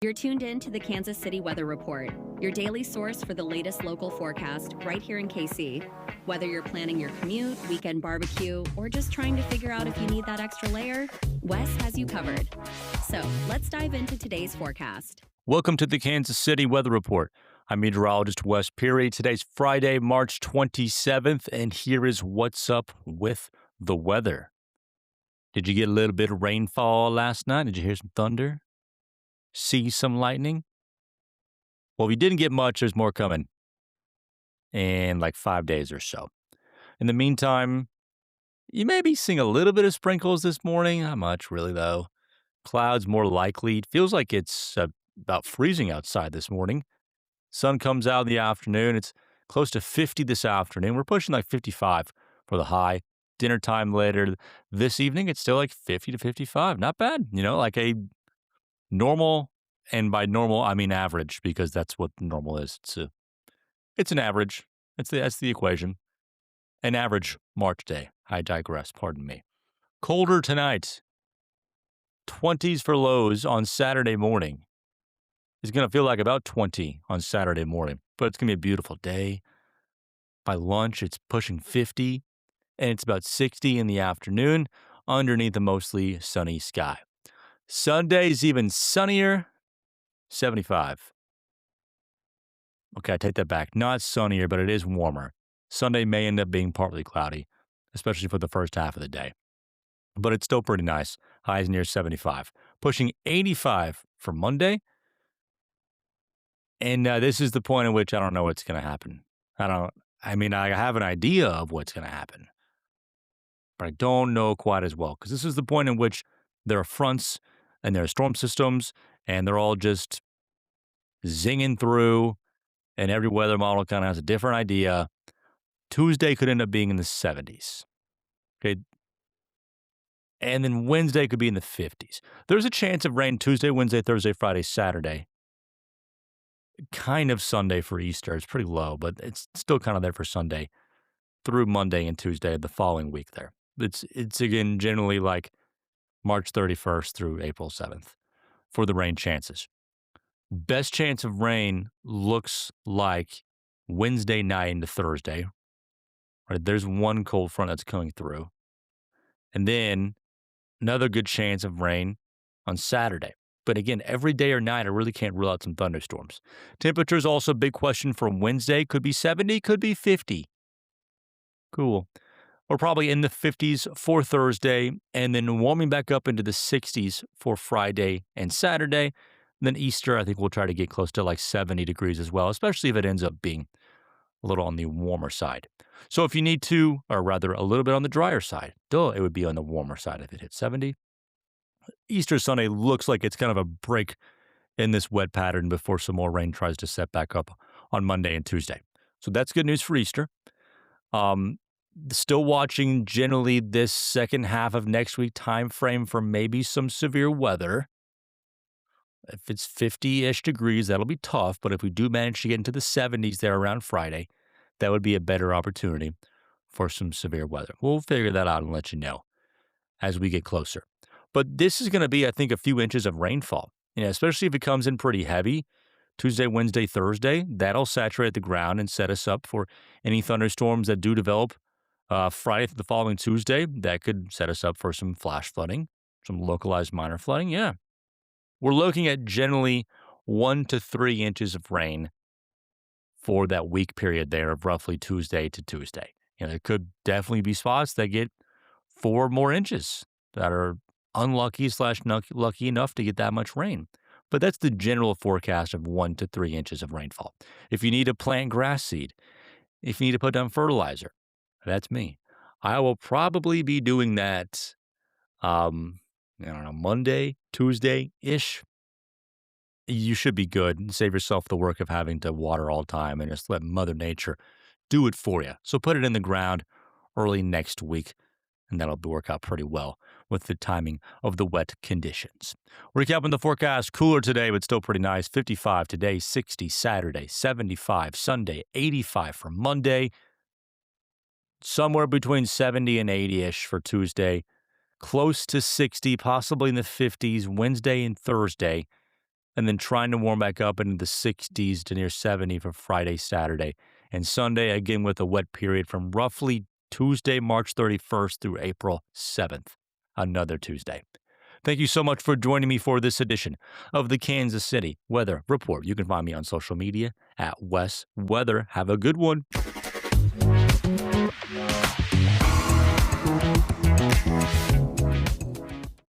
You're tuned in to the Kansas City Weather Report, your daily source for the latest local forecast right here in KC. Whether you're planning your commute, weekend barbecue, or just trying to figure out if you need that extra layer, Wes has you covered. So let's dive into today's forecast. Welcome to the Kansas City Weather Report. I'm meteorologist Wes Peary. Today's Friday, March 27th, and here is what's up with the weather. Did you get a little bit of rainfall last night? Did you hear some thunder? See some lightning? Well, if you didn't get much, there's more coming in like 5 days or so. In the meantime, you may be seeing a little bit of sprinkles this morning. Not much, really, though. Clouds more likely. It feels like it's about freezing outside this morning. Sun comes out in the afternoon. It's close to 50 this afternoon. We're pushing like 55 for the high. Dinner time later this evening, it's still like 50 to 55. Not bad. Like a normal, and by normal, I mean average, because that's what normal is. It's an average. That's the equation. An average March day. I digress. Pardon me. Colder tonight. 20s for lows on Saturday morning. It's going to feel like about 20 on Saturday morning, but it's going to be a beautiful day. By lunch, it's pushing 50, and it's about 60 in the afternoon underneath a mostly sunny sky. Sunday's even sunnier, 75. Okay, I take that back. Not sunnier, but it is warmer. Sunday may end up being partly cloudy, especially for the first half of the day. But it's still pretty nice. Highs near 75. Pushing 85 for Monday. And this is the point at which I don't know what's going to happen. I have an idea of what's going to happen, but I don't know quite as well, because this is the point in which there are fronts and there are storm systems, and they're all just zinging through, and every weather model kind of has a different idea. Tuesday could end up being in the 70s. Okay. And then Wednesday could be in the 50s. There's a chance of rain Tuesday, Wednesday, Thursday, Friday, Saturday. Kind of Sunday for Easter. It's pretty low, but it's still kind of there for Sunday through Monday and Tuesday of the following week there. It's again generally like March 31st through April 7th for the rain chances. Best chance of rain looks like Wednesday night into Thursday. Right, there's one cold front that's coming through. And then another good chance of rain on Saturday. But again, every day or night, I really can't rule out some thunderstorms. Temperatures also a big question for Wednesday. Could be 70, could be 50. Cool. We're probably in the 50s for Thursday, and then warming back up into the 60s for Friday and Saturday. And then Easter, I think we'll try to get close to like 70 degrees as well, especially if it ends up being a little on the warmer side. So if you need to, or rather a little bit on the drier side, it would be on the warmer side if it hit 70. Easter Sunday looks like it's kind of a break in this wet pattern before some more rain tries to set back up on Monday and Tuesday. So that's good news for Easter. Still watching generally this second half of next week time frame for maybe some severe weather. If it's 50-ish degrees, that'll be tough. But if we do manage to get into the 70s there around Friday, that would be a better opportunity for some severe weather. We'll figure that out and let you know as we get closer. But this is going to be, I think, a few inches of rainfall, especially if it comes in pretty heavy. Tuesday, Wednesday, Thursday, that'll saturate the ground and set us up for any thunderstorms that do develop Friday through the following Tuesday. That could set us up for some flash flooding, some localized minor flooding. Yeah. We're looking at generally 1 to 3 inches of rain for that week period there of roughly Tuesday to Tuesday. There could definitely be spots that get 4 more inches that are unlucky / lucky enough to get that much rain. But that's the general forecast of 1 to 3 inches of rainfall. If you need to plant grass seed, if you need to put down fertilizer, that's me. I will probably be doing that, Monday, Tuesday-ish. You should be good and save yourself the work of having to water all the time and just let Mother Nature do it for you. So put it in the ground early next week, and that'll work out pretty well with the timing of the wet conditions. Recapping the forecast, cooler today, but still pretty nice. 55 today, 60 Saturday, 75 Sunday, 85 for Monday, somewhere between 70 and 80-ish for Tuesday, close to 60, possibly in the 50s Wednesday and Thursday, and then trying to warm back up into the 60s to near 70 for Friday, Saturday, and Sunday again with a wet period from roughly Tuesday, March 31st through April 7th, another Tuesday. Thank you so much for joining me for this edition of the Kansas City Weather Report. You can find me on social media at Wes Weather. Have a good one.